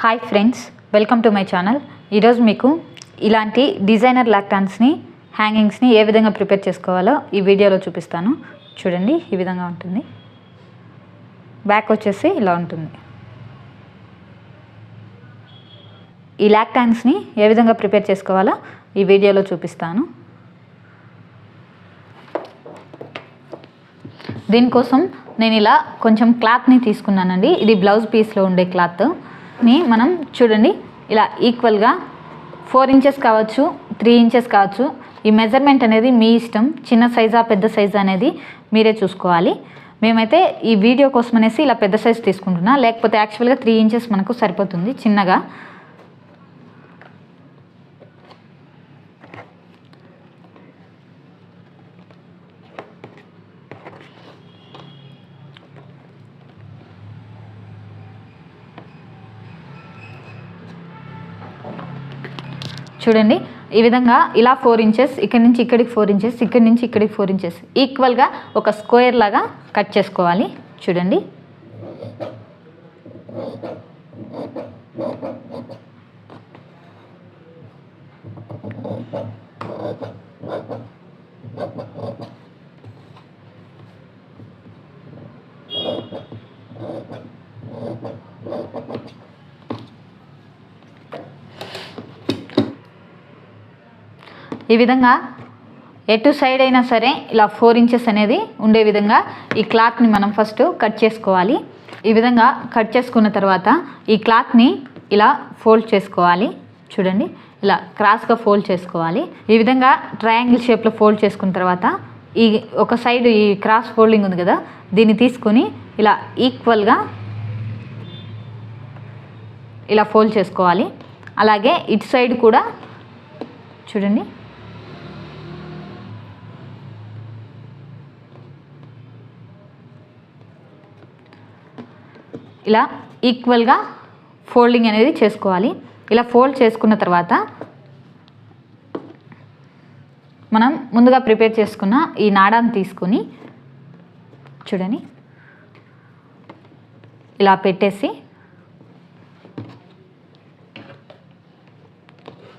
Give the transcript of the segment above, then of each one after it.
Hi friends, welcome to my channel. ఈరోజు మీకు ఇలాంటి డిజైనర్ లాక్టాన్స్ని హ్యాంగింగ్స్ని ఏ విధంగా ప్రిపేర్ చేసుకోవాలో ఈ వీడియోలో చూపిస్తాను. చూడండి, ఈ విధంగా ఉంటుంది. బ్యాక్ వచ్చేసి ఇలా ఉంటుంది. ఈ లాక్టాన్స్ని ఏ విధంగా ప్రిపేర్ చేసుకోవాలో ఈ వీడియోలో చూపిస్తాను. దీనికోసం నేను ఇలా కొంచెం క్లాత్ని తీసుకున్నానండి. ఇది బ్లౌజ్ పీస్లో ఉండే క్లాత్ని మనం చూడండి ఇలా ఈక్వల్గా 4 ఇంచెస్ కావచ్చు, 3 ఇంచెస్ కావచ్చు. ఈ మెజర్మెంట్ అనేది మీ ఇష్టం. చిన్న సైజా పెద్ద సైజా అనేది మీరే చూసుకోవాలి. మేమైతే ఈ వీడియో కోసం అనేసి ఇలా పెద్ద సైజు తీసుకుంటున్నా, లేకపోతే యాక్చువల్గా 3 ఇంచెస్ మనకు సరిపోతుంది చిన్నగా. చూడండి, ఈ విధంగా ఇలా 4 ఇంచెస్, ఇక్కడి నుంచి ఇక్కడికి 4 ఇంచెస్, ఇక్కడి నుంచి ఇక్కడికి 4 ఇంచెస్ ఈక్వల్గా ఒక స్క్వేర్ లాగా కట్ చేసుకోవాలి. చూడండి, ఈ విధంగా ఎటు సైడ్ అయినా సరే ఇలా 4 ఇంచెస్ అనేది ఉండే విధంగా ఈ క్లాత్ని మనం ఫస్ట్ కట్ చేసుకోవాలి. ఈ విధంగా కట్ చేసుకున్న తర్వాత ఈ క్లాత్ని ఇలా ఫోల్డ్ చేసుకోవాలి. చూడండి, ఇలా క్రాస్గా ఫోల్డ్ చేసుకోవాలి. ఈ విధంగా ట్రయాంగిల్ షేప్లో ఫోల్డ్ చేసుకున్న తర్వాత ఈ ఒక సైడ్ ఈ క్రాస్ ఫోల్డింగ్ ఉంది కదా, దీన్ని తీసుకొని ఇలా ఈక్వల్గా ఇలా ఫోల్డ్ చేసుకోవాలి. అలాగే ఇటు సైడ్ కూడా చూడండి, ఇలా ఈక్వల్గా ఫోల్డింగ్ అనేది చేసుకోవాలి. ఇలా ఫోల్డ్ చేసుకున్న తర్వాత మనం ముందుగా ప్రిపేర్ చేసుకున్న ఈ నాడాన్ని తీసుకొని చూడండి ఇలా పెట్టేసి,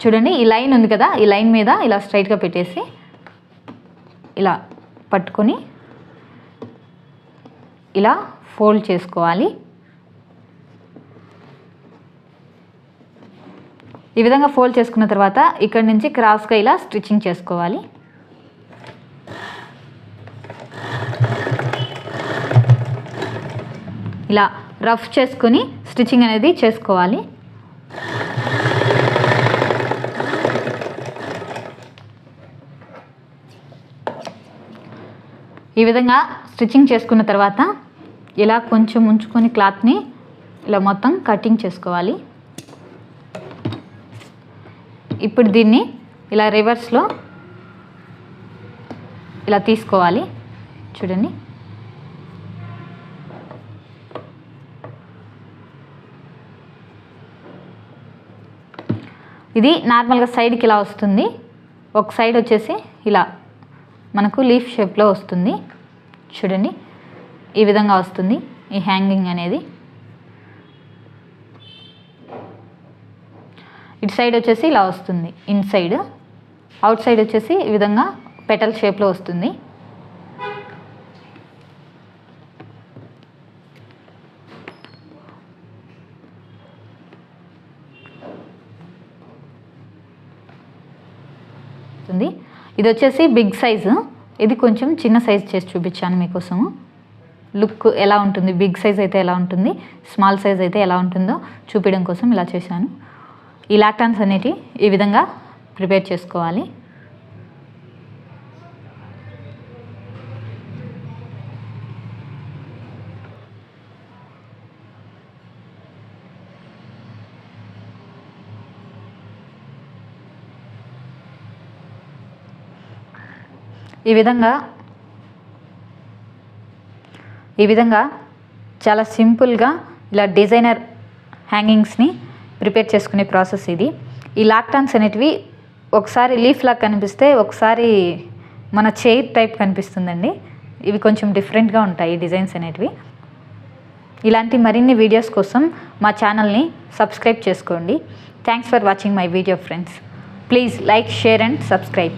చూడండి ఈ లైన్ ఉంది కదా, ఈ లైన్ మీద ఇలా స్ట్రైట్గా పెట్టేసి ఇలా పట్టుకొని ఇలా ఫోల్డ్ చేసుకోవాలి. ఈ విధంగా ఫోల్డ్ చేసుకున్న తర్వాత ఇక్కడి నుంచి క్రాస్గా ఇలా స్టిచ్చింగ్ చేసుకోవాలి. ఇలా రఫ్ చేసుకొని స్టిచ్చింగ్ అనేది చేసుకోవాలి. ఈ విధంగా స్టిచ్చింగ్ చేసుకున్న తర్వాత ఇలా కొంచెం ఉంచుకొని క్లాత్ని ఇలా మొత్తం కటింగ్ చేసుకోవాలి. ఇప్పుడు దీన్ని ఇలా రివర్స్లో ఇలా తీసుకోవాలి. చూడండి, ఇది నార్మల్గా సైడ్కి ఇలా వస్తుంది. ఒక సైడ్ వచ్చేసి ఇలా మనకు లీఫ్ షేప్లో వస్తుంది. చూడండి, ఈ విధంగా వస్తుంది ఈ హ్యాంగింగ్ అనేది. ఇటు సైడ్ వచ్చేసి ఇలా వస్తుంది ఇన్ సైడ్, అవుట్ సైడ్ వచ్చేసి ఈ విధంగా పెటల్ షేప్లో వస్తుంది. ఇది వచ్చేసి బిగ్ సైజు, ఇది కొంచెం చిన్న సైజ్ చేసి చూపించాను మీకోసము. లుక్ ఎలా ఉంటుంది, బిగ్ సైజ్ అయితే ఎలా ఉంటుంది, స్మాల్ సైజ్ అయితే ఎలా ఉంటుందో చూపించడం కోసం ఇలా చేశాను. ఈ లాక్టాన్స్ అనేటివి ఈ విధంగా ప్రిపేర్ చేసుకోవాలి. ఈ విధంగా చాలా సింపుల్గా ఇలా డిజైనర్ హ్యాంగింగ్స్ని ప్రిపేర్ చేసుకునే ప్రాసెస్ ఇది. ఈ లాక్టాన్స్ అనేటివి ఒకసారి లీఫ్ లాగా కనిపిస్తే, ఒకసారి మన చైర్ టైప్ కనిపిస్తుందండి. ఇవి కొంచెం డిఫరెంట్గా ఉంటాయి డిజైన్స్ అనేటివి. ఇలాంటి మరిన్ని వీడియోస్ కోసం మా ఛానల్ని సబ్స్క్రైబ్ చేసుకోండి. Thanks for watching my video friends. Please like, share and subscribe.